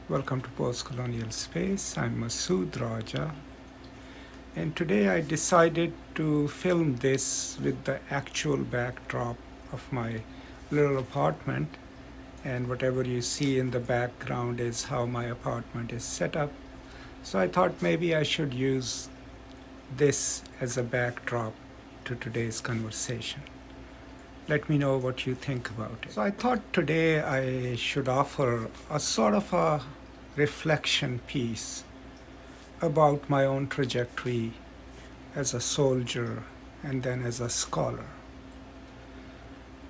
Welcome to Postcolonial Space. I'm Masood Raja, and today I decided to film this with the actual backdrop of my little apartment, and whatever you see in the background is how my apartment is set up. So I thought maybe I should use this as a backdrop to today's conversation. Let me know what you think about it. So I thought today I should offer a sort of a reflection piece about my own trajectory as a soldier and then as a scholar.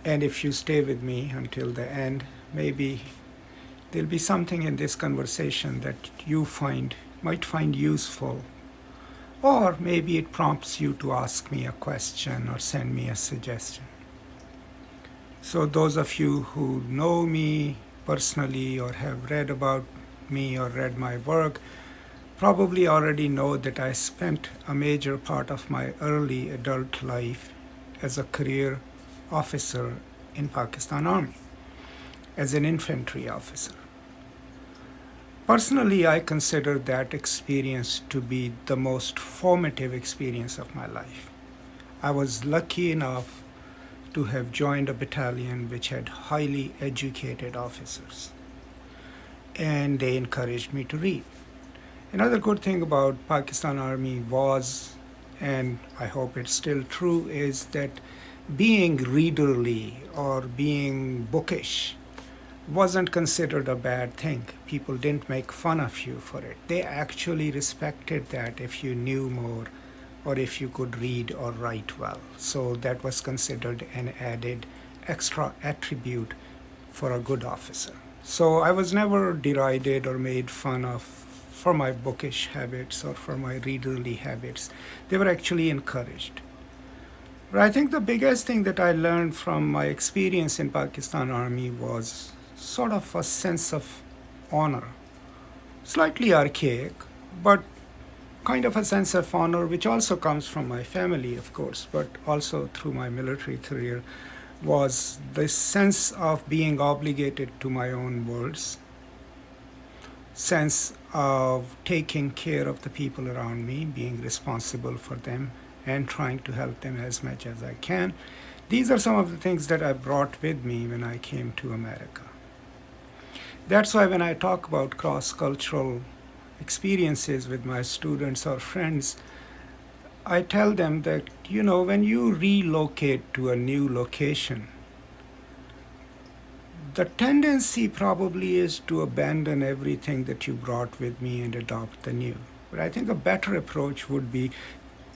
And if you stay with me until the end, maybe there'll be something in this conversation that you might find useful, or maybe it prompts you to ask me a question or send me a suggestion. So those of you who know me personally or have read about me or read my work probably already know that I spent a major part of my early adult life as a career officer in Pakistan Army, as an infantry officer. Personally, I consider that experience to be the most formative experience of my life. I was lucky enough to have joined a battalion which had highly educated officers, and they encouraged me to read. Another good thing about Pakistan Army was, and I hope it's still true, is that being readerly or being bookish wasn't considered a bad thing. People didn't make fun of you for it. They actually respected that if you knew more or if you could read or write well. So that was considered an added extra attribute for a good officer. So I was never derided or made fun of for my bookish habits or for my readerly habits. They were actually encouraged. But I think the biggest thing that I learned from my experience in Pakistan Army was sort of a sense of honor. Slightly archaic, but kind of a sense of honor, which also comes from my family, of course, but also through my military career, was this sense of being obligated to my own words, sense of taking care of the people around me, being responsible for them, and trying to help them as much as I can. These are some of the things that I brought with me when I came to America. That's why when I talk about cross-cultural experiences with my students or friends, I tell them that, when you relocate to a new location, the tendency probably is to abandon everything that you brought with me and adopt the new. But I think a better approach would be,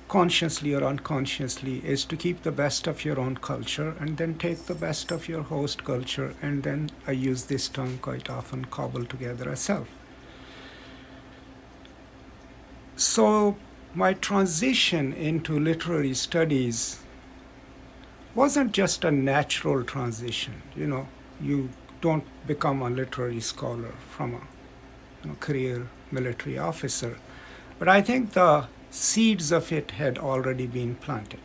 consciously or unconsciously, is to keep the best of your own culture and then take the best of your host culture, and then I use this term quite often, cobble together a self. So my transition into literary studies wasn't just a natural transition. You don't become a literary scholar from a career military officer. But I think the seeds of it had already been planted.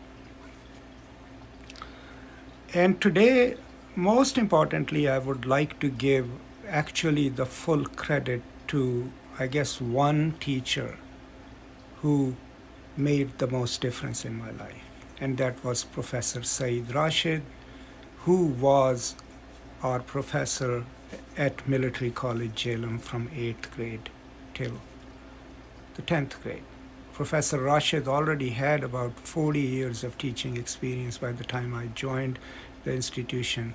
And today, most importantly, I would like to give actually the full credit to, I guess, one teacher who made the most difference in my life. And that was Professor Saeed Rashid, who was our professor at Military College, Jhelum, from 8th grade till the 10th grade. Professor Rashid already had about 40 years of teaching experience by the time I joined the institution.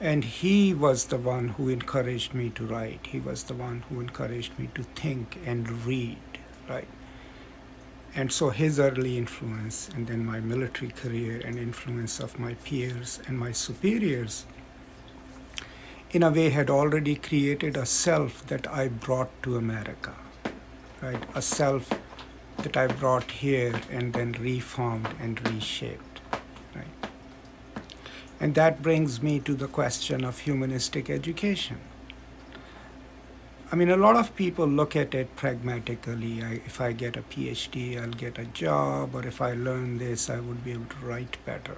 And he was the one who encouraged me to write. He was the one who encouraged me to think and read, right? And so his early influence, and then my military career and influence of my peers and my superiors, in a way had already created a self that I brought to America, right? A self that I brought here and then reformed and reshaped, right? And that brings me to the question of humanistic education. I mean, a lot of people look at it pragmatically. If I get a PhD, I'll get a job, or if I learn this, I would be able to write better.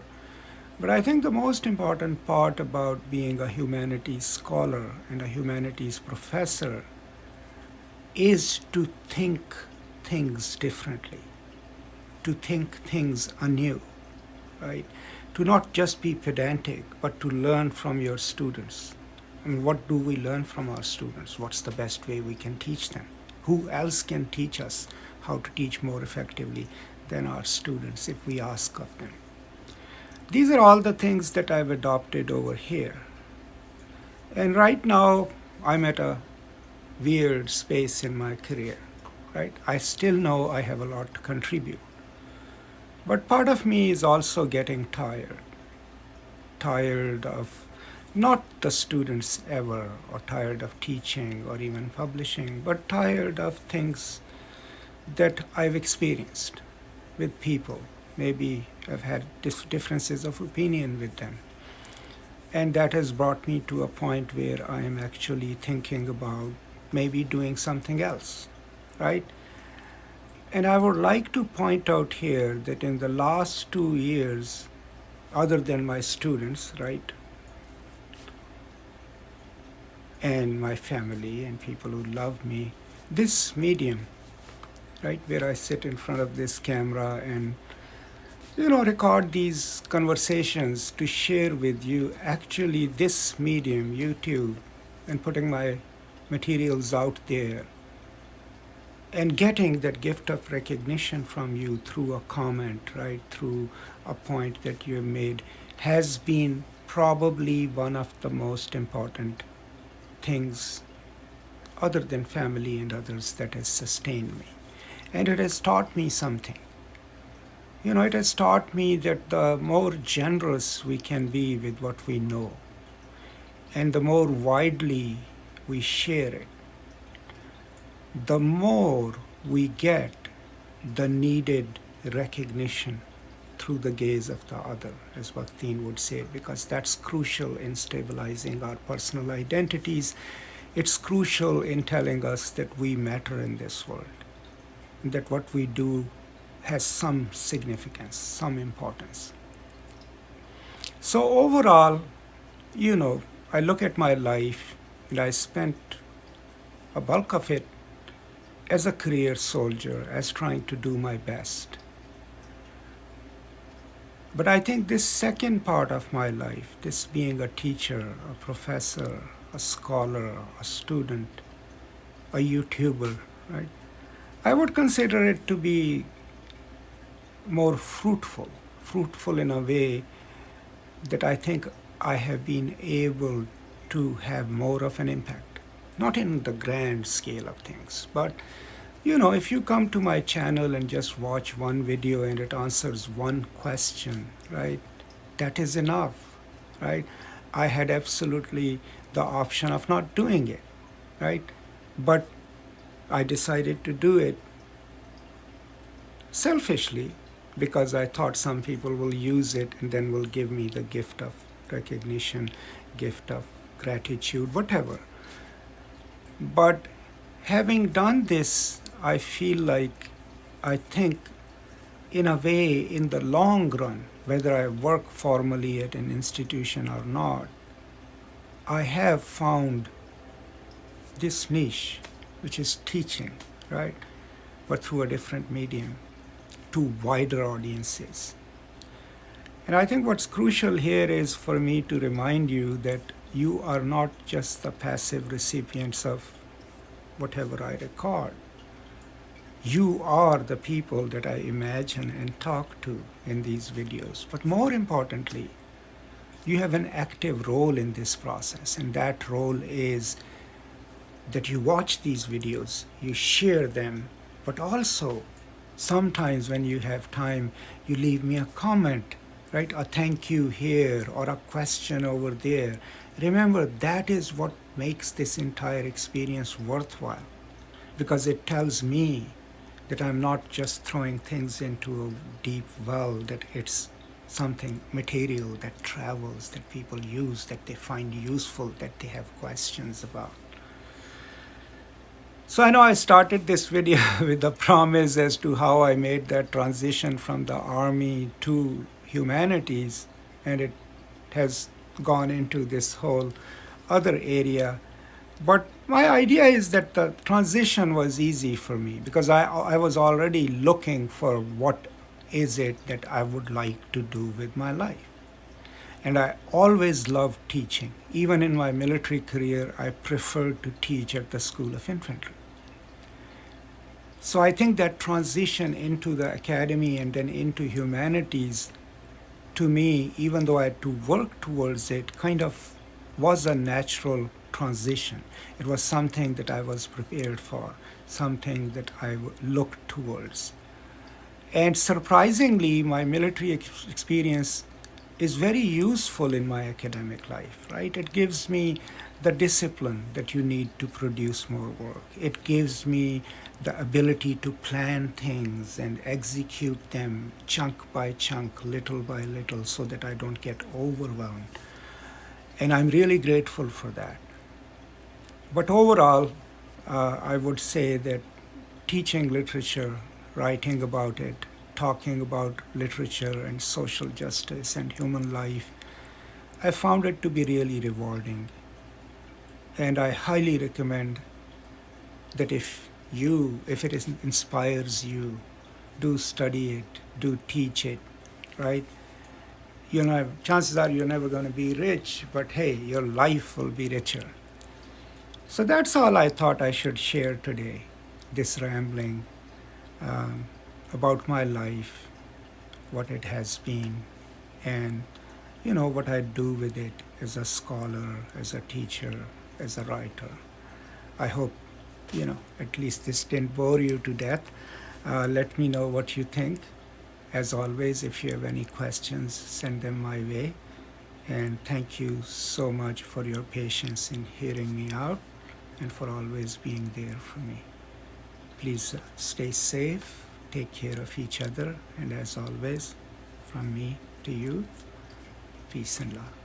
But I think the most important part about being a humanities scholar and a humanities professor is to think things differently, to think things anew, right? To not just be pedantic, but to learn from your students. And what do we learn from our students? What's the best way we can teach them? Who else can teach us how to teach more effectively than our students if we ask of them? These are all the things that I've adopted over here. And right now, I'm at a weird space in my career, right? I still know I have a lot to contribute. But part of me is also getting tired of not the students ever, or tired of teaching or even publishing, but tired of things that I've experienced with people. Maybe I've had differences of opinion with them. And that has brought me to a point where I am actually thinking about maybe doing something else, right? And I would like to point out here that in the last 2 years, other than my students, right, and my family and people who love me, this medium, right, where I sit in front of this camera and record these conversations to share with you, actually this medium, YouTube, and putting my materials out there and getting that gift of recognition from you through a comment, right, through a point that you have made, has been probably one of the most important things other than family and others that has sustained me. And it has taught me something. It has taught me that the more generous we can be with what we know, and the more widely we share it, the more we get the needed recognition through the gaze of the other, as Bakhtin would say, because that's crucial in stabilizing our personal identities. It's crucial in telling us that we matter in this world, and that what we do has some significance, some importance. So overall, I look at my life and I spent a bulk of it as a career soldier, as trying to do my best. But I think this second part of my life, this being a teacher, a professor, a scholar, a student, a YouTuber, right? I would consider it to be more fruitful in a way that I think I have been able to have more of an impact. Not in the grand scale of things, but if you come to my channel and just watch one video and it answers one question, right, that is enough, right? I had absolutely the option of not doing it, right? But I decided to do it selfishly because I thought some people will use it and then will give me the gift of recognition, gift of gratitude, whatever. But having done this, I feel like, I think, in a way, in the long run, whether I work formally at an institution or not, I have found this niche, which is teaching, right? But through a different medium, to wider audiences. And I think what's crucial here is for me to remind you that you are not just the passive recipients of whatever I record. You are the people that I imagine and talk to in these videos. But more importantly, you have an active role in this process, and that role is that you watch these videos, you share them, but also sometimes when you have time, you leave me a comment, right? A thank you here or a question over there. Remember, that is what makes this entire experience worthwhile, because it tells me that I'm not just throwing things into a deep well, that it's something material that travels, that people use, that they find useful, that they have questions about. So I know I started this video with a promise as to how I made that transition from the army to humanities, and it has gone into this whole other area. But My idea is that the transition was easy for me because I was already looking for what is it that I would like to do with my life. And I always loved teaching. Even in my military career, I preferred to teach at the School of Infantry. So I think that transition into the academy and then into humanities, to me, even though I had to work towards it, kind of was a natural transition. It was something that I was prepared for, something that I looked towards. And surprisingly, my military experience is very useful in my academic life, right? It gives me the discipline that you need to produce more work. It gives me the ability to plan things and execute them chunk by chunk, little by little, so that I don't get overwhelmed. And I'm really grateful for that. But overall, I would say that teaching literature, writing about it, talking about literature and social justice and human life, I found it to be really rewarding. And I highly recommend that if it inspires you, do study it, do teach it, right? You know, chances are you're never going to be rich, but hey, your life will be richer. So that's all I thought I should share today, this rambling um, about my life, what it has been, and what I do with it as a scholar, as a teacher, as a writer. I hope at least this didn't bore you to death. Let me know what you think. As always, if you have any questions, send them my way. And thank you so much for your patience in hearing me out and for always being there for me. Please stay safe, take care of each other, and as always, from me to you, peace and love.